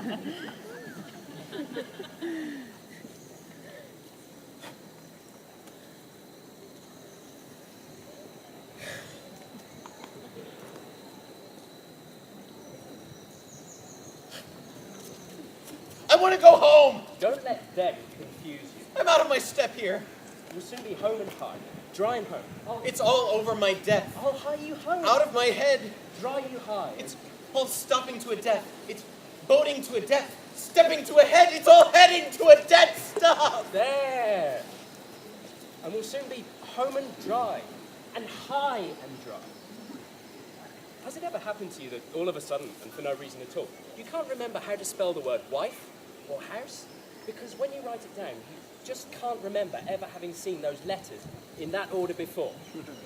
I want to go home. Don't let them confuse you. I'm out of my step here. You'll soon be home and high. Dry and home. It's all over my death. I'll hie you home. Out of my head. Dry you high. It's all stopping to a death. It's boating to a death. Stepping to a head. It's all heading to a death. Stop. There. And we'll soon be home and dry. And high and dry. Has it ever happened to you that all of a sudden, and for no reason at all, you can't remember how to spell the word wife or house? Because when you write it down, you just can't remember ever having seen those letters in that order before.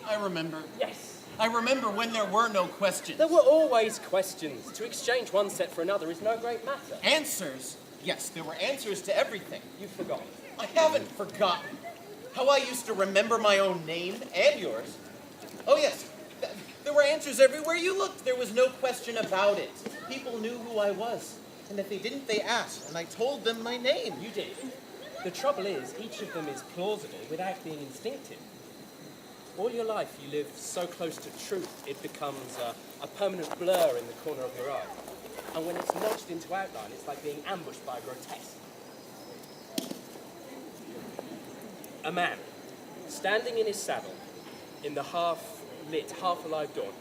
I remember. Yes. I remember when there were no questions. There were always questions. To exchange one set for another is no great matter. Answers? Yes, there were answers to everything. You've forgotten. I haven't forgotten. How I used to remember my own name and yours. Oh yes, there were answers everywhere you looked. There was no question about it. People knew who I was. And if they didn't, they asked. And I told them my name. You did. The trouble is, each of them is plausible without being instinctive. All your life you live so close to truth, it becomes a permanent blur in the corner of your eye. And when it's notched into outline, it's like being ambushed by a grotesque. A man, standing in his saddle, in the half-lit, half-alive dawn,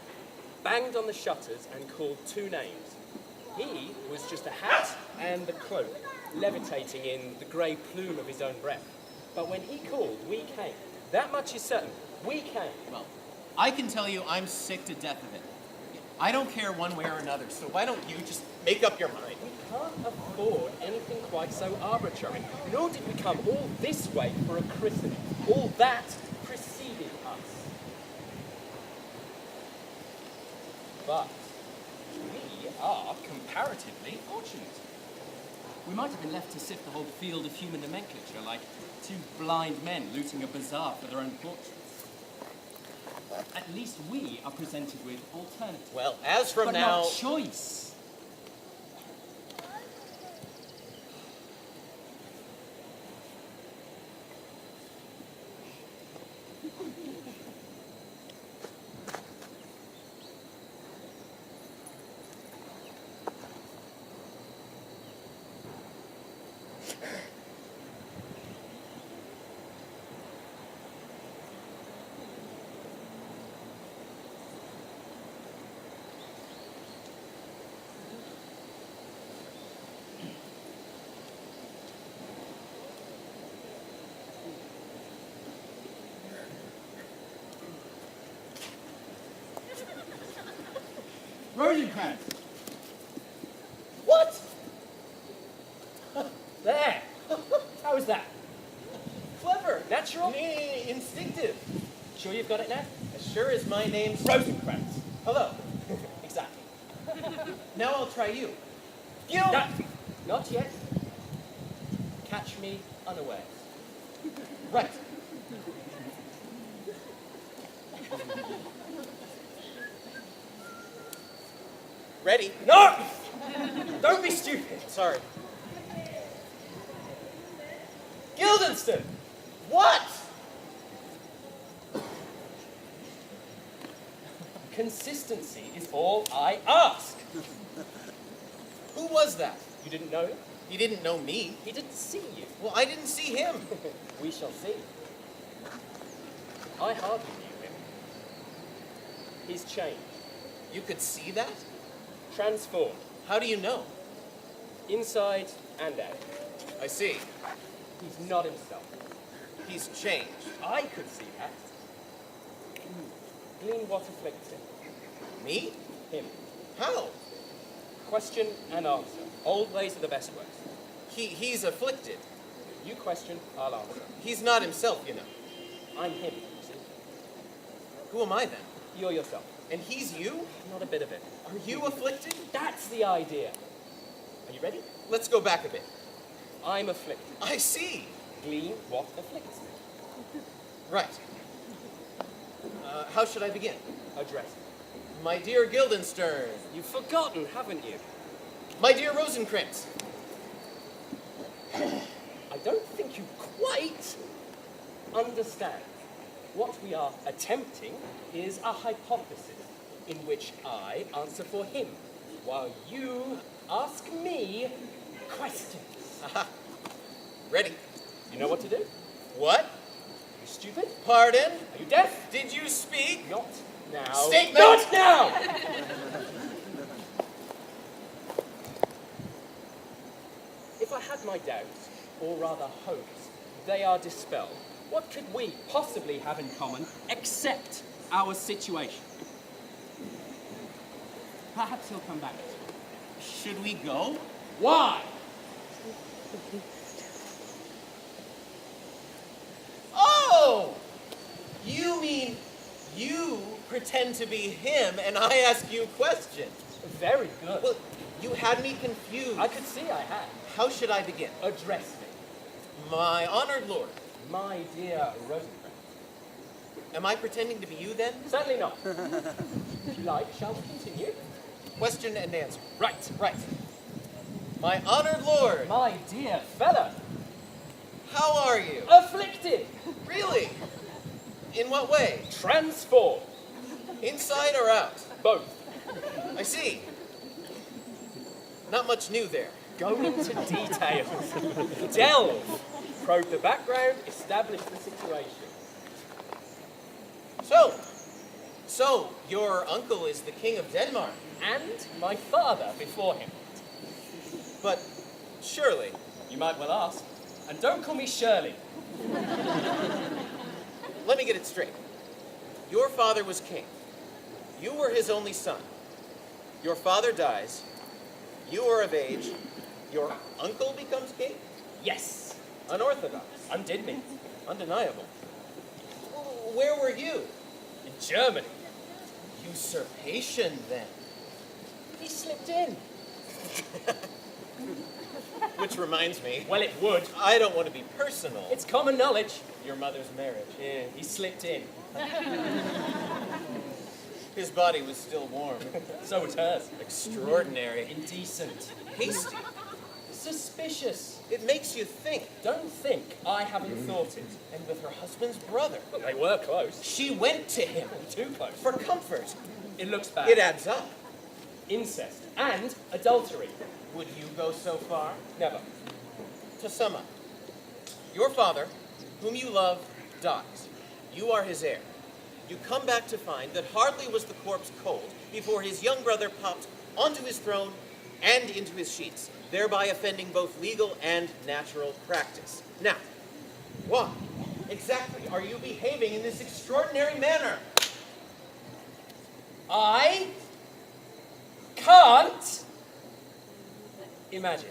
banged on the shutters and called two names. He was just a hat and a cloak, levitating in the grey plume of his own breath. But when he called, we came. That much is certain. We came. Well, I can tell you I'm sick to death of it. I don't care one way or another, so why don't you just make up your mind? We can't afford anything quite so arbitrary. Nor did we come all this way for a christening. All that preceded us. But we are comparatively fortunate. We might have been left to sift the whole field of human nomenclature like two blind men looting a bazaar for their own portraits. At least we are presented with alternatives. Well, as from but now... not choice. Rozencrantz! What? There! How was that? Clever. Natural? Instinctive. Sure you've got it now? As sure as my name's... Rozencrantz. Hello. Exactly. Now I'll try you. You! No, not yet. Catch me unawares. Right. Ready? No! Don't be stupid. Sorry. Guildenstern! What? Consistency is all I ask. Who was that? You didn't know him? He didn't know me. He didn't see you. Well, I didn't see him. We shall see. I hardly knew him. He's changed. You could see that? Transformed. How do you know? Inside and out. I see. He's not himself. He's changed. I could see that. Glean what afflicts him. Me? Him. How? Question and answer. Old ways are the best ways. He's afflicted. You question, I'll answer. He's not himself, you know. I'm him, you see. Who am I then? You're yourself. And he's you? Not a bit of it. Are you afflicted? That's the idea. Are you ready? Let's go back a bit. I'm afflicted. I see. Glean what afflicts me. Right. How should I begin? Address. My dear Guildenstern. You've forgotten, haven't you? My dear Rozencrantz, I don't think you quite understand. What we are attempting is a hypothesis in which I answer for him, while you ask me questions. Aha. Ready. You know what to do? What? You stupid? Pardon? Are you deaf? Did you speak? Not now. Statement! Not now! If I had my doubts, or rather hopes, they are dispelled. What could we possibly have in common except our situation? Perhaps he'll come back. Should we go? Why? Oh! You mean you pretend to be him and I ask you questions? Very good. Well, you had me confused. I could see I had. How should I begin? Address me. My honored lord. My dear Rosencrantz. Am I pretending to be you then? Certainly not. If you like, shall we continue? Question and answer. Right. Right. My honored lord. My dear fellow. How are you? Afflicted. Really? In what way? Transformed. Inside or out? Both. I see. Not much new there. Go into details. Delve. Probe the background. Establish the situation. So, your uncle is the king of Denmark. And my father before him. But surely, You might well ask. And don't call me Shirley. let me get it straight. Your father was king. You were his only son. Your father dies. You are of age. Your uncle becomes king? Yes. Unorthodox. Undid me. Undeniable. Where were you? In Germany. Usurpation, then. He slipped in. Which reminds me, Well, it would. I don't want to be personal. It's common knowledge. Your mother's marriage. Yeah, he slipped in. His body was still warm. So was hers. Extraordinary. Indecent. Hasty. Suspicious. It makes you think. Don't think I haven't thought it. And with her husband's brother. Well, they were close. She went to him Too close. for comfort. It looks bad. It adds up. Incest and adultery. Would you go so far? Never. To sum up, your father, whom you love, dies. You are his heir. You come back to find that hardly was the corpse cold before his young brother popped onto his throne and into his sheets, thereby offending both legal and natural practice. Now, why exactly are you behaving in this extraordinary manner? I can't imagine.